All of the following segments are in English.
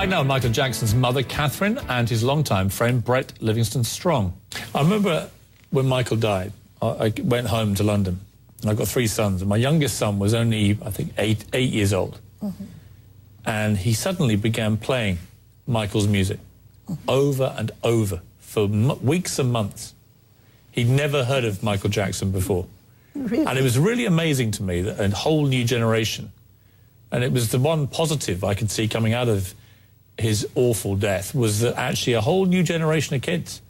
back now with Michael Jackson's mother, Katherine, and his longtime friend, Brett Livingston-Strong. I remember when Michael died, I went home to London, and I've got 3 sons, and my youngest son was only, I think, 8 years old. And he suddenly began playing Michael's music over and over for weeks and months. He'd never heard of Michael Jackson before. Really? And it was really amazing to me that a whole new generation, and it was the one positive I could see coming out of his awful death, was that actually a whole new generation of kids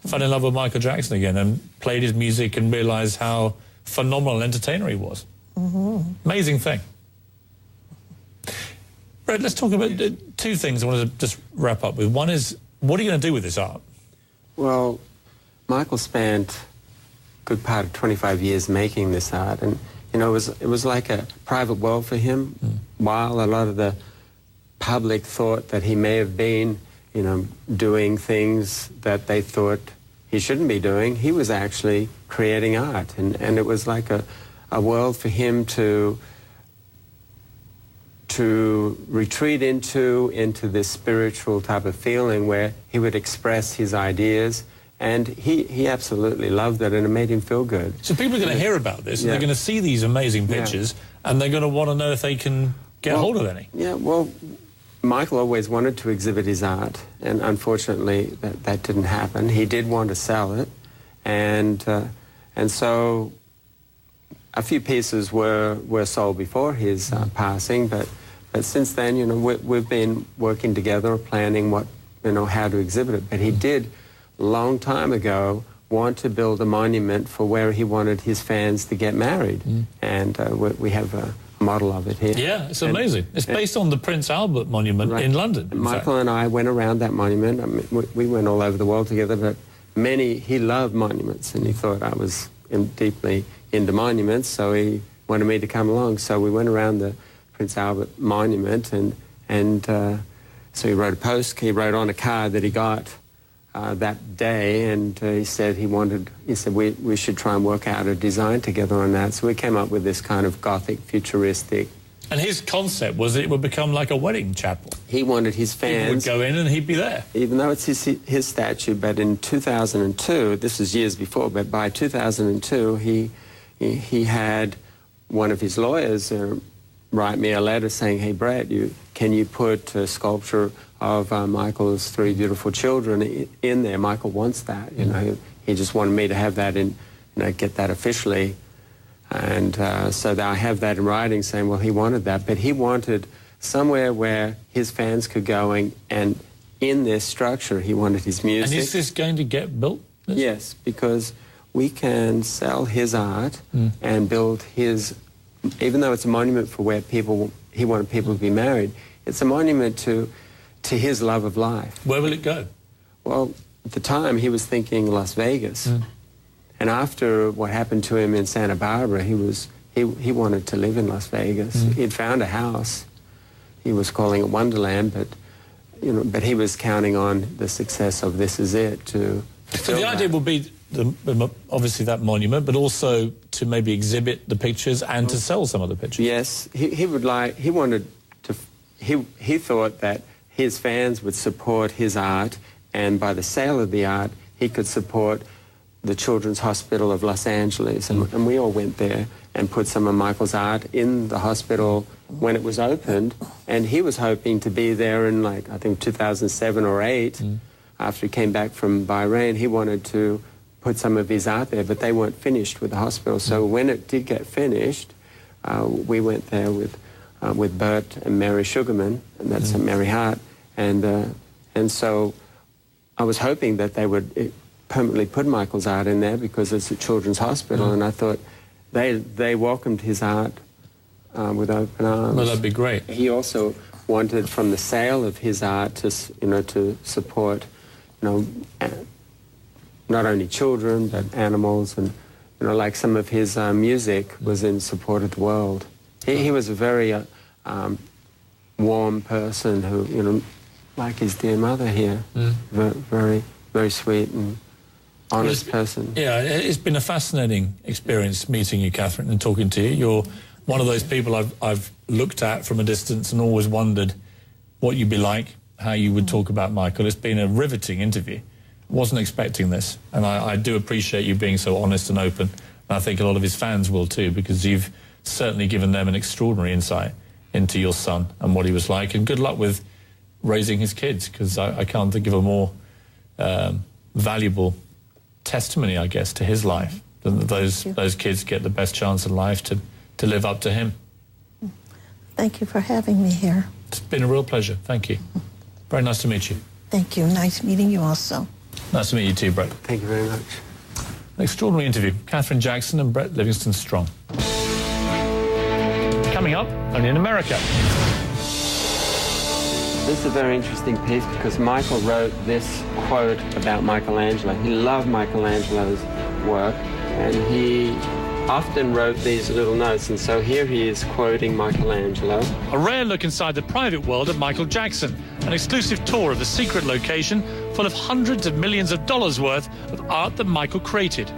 fell in love with Michael Jackson again and played his music and realised how phenomenal an entertainer he was. Amazing thing. Brett, let's talk about 2 things I wanted to just wrap up with. One is, what are you going to do with this art? Well, Michael spent a good part of 25 years making this art, and you know, it was like a private world for him. While a lot of the public thought that he may have been, you know, doing things that they thought he shouldn't be doing, he was actually creating art, and it was like a world for him to retreat into this spiritual type of feeling where he would express his ideas. And he absolutely loved it, and it made him feel good. So people are going to hear about this, and they're going to see these amazing pictures, and they're going to want to know if they can get hold of any. Yeah, well, Michael always wanted to exhibit his art, and unfortunately that didn't happen. He did want to sell it, and so a few pieces were sold before his passing, but since then, you know, we've been working together, planning how to exhibit it. But he did, long time ago, want to build a monument for where he wanted his fans to get married. And we have a model of it here. Yeah, it's amazing. It's based on the Prince Albert Monument in London. Michael and I went around that monument. I mean, we went all over the world together, but he loved monuments, and he thought I was deeply into monuments, so he wanted me to come along. So we went around the Prince Albert Monument, and so he wrote on a card that he got that day, and he said we should try and work out a design together on that. So we came up with this kind of Gothic, futuristic. And his concept was that it would become like a wedding chapel. He wanted his fans... People would go in and he'd be there. Even though it's his statue, but in 2002, this was years before, but by 2002, he had one of his lawyers write me a letter saying, hey, Brett, can you put a sculpture of Michael's 3 beautiful children in there? Michael wants that, you know. He just wanted me to have that get that officially. And so I have that in writing saying, well, he wanted that, but he wanted somewhere where his fans could go and in this structure, he wanted his music. And is this going to get built? Yes, because we can sell his art and build his, even though it's a monument for where he wanted people to be married, it's a monument to his love of life. Where will it go? Well, at the time, he was thinking Las Vegas. And after what happened to him in Santa Barbara, he wanted to live in Las Vegas. He'd found a house. He was calling it Wonderland, but he was counting on the success of This Is It to So the idea will be obviously that monument, but also to maybe exhibit the pictures and to sell some of the pictures. Yes, he thought that his fans would support his art, and by the sale of the art, he could support the Children's Hospital of Los Angeles. And we all went there and put some of Michael's art in the hospital when it was opened, and he was hoping to be there in, I think 2007 or 8, after he came back from Bahrain. He wanted to put some of his art there, but they weren't finished with the hospital. So when it did get finished, we went there with Bert and Mary Sugarman, and that's Mary Hart, and so I was hoping that they would permanently put Michael's art in there because it's a children's hospital, and I thought they welcomed his art with open arms. Well, that'd be great. He also wanted, from the sale of his art, to support, not only children but animals, and like some of his music was in support of the world. He was a very warm person who, like his dear mother here, very, very sweet and honest person. Yeah, it's been a fascinating experience meeting you, Katherine, and talking to you. You're one of those people I've looked at from a distance and always wondered what you'd be like. how you would talk about Michael. It's been a riveting interview. Wasn't expecting this, and I do appreciate you being so honest and open. And I think a lot of his fans will too, because you've certainly given them an extraordinary insight into your son and what he was like. And good luck with raising his kids, because I can't think of a more valuable testimony, I guess, to his life than that those kids get the best chance in life to live up to him. Thank you for having me here. It's been a real pleasure. Thank you. Very nice to meet you. Thank you. Nice meeting you also. Nice to meet you too, Brett. Thank you very much. An extraordinary interview. Katherine Jackson and Brett Livingston Strong. Coming up, only in America. This is a very interesting piece because Michael wrote this quote about Michelangelo. He loved Michelangelo's work, and he often wrote these little notes, and so here he is quoting Michelangelo. A rare look inside the private world of Michael Jackson, an exclusive tour of the secret location full of hundreds of millions of dollars worth of art that Michael created.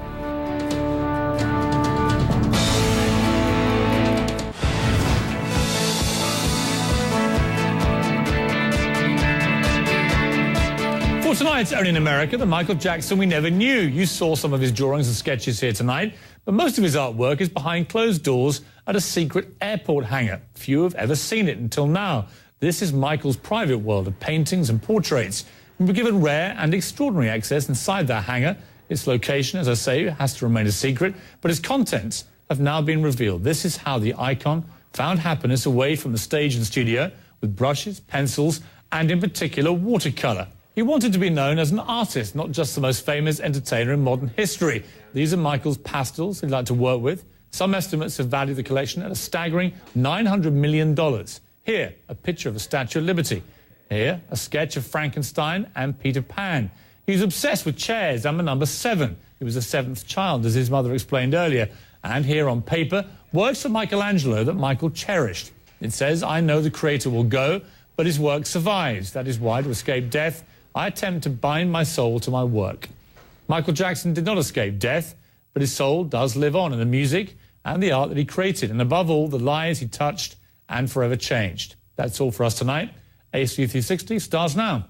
For tonight's Only in America, the Michael Jackson we never knew. You saw some of his drawings and sketches here tonight, but most of his artwork is behind closed doors at a secret airport hangar. Few have ever seen it until now. This is Michael's private world of paintings and portraits. We were given rare and extraordinary access inside that hangar. Its location, as I say, has to remain a secret, but its contents have now been revealed. This is how the icon found happiness away from the stage and studio, with brushes, pencils, and in particular watercolour. He wanted to be known as an artist, not just the most famous entertainer in modern history. These are Michael's pastels he'd like to work with. Some estimates have valued the collection at a staggering $900 million. Here, a picture of a Statue of Liberty. Here, a sketch of Frankenstein and Peter Pan. He was obsessed with chairs and the number 7. He was the 7th child, as his mother explained earlier. And here on paper, words from Michelangelo that Michael cherished. It says, "I know the creator will go, but his work survives. That is why, to escape death, I attempt to bind my soul to my work." Michael Jackson did not escape death, but his soul does live on in the music and the art that he created, and above all, the lives he touched and forever changed. That's all for us tonight. ASU 360 starts now.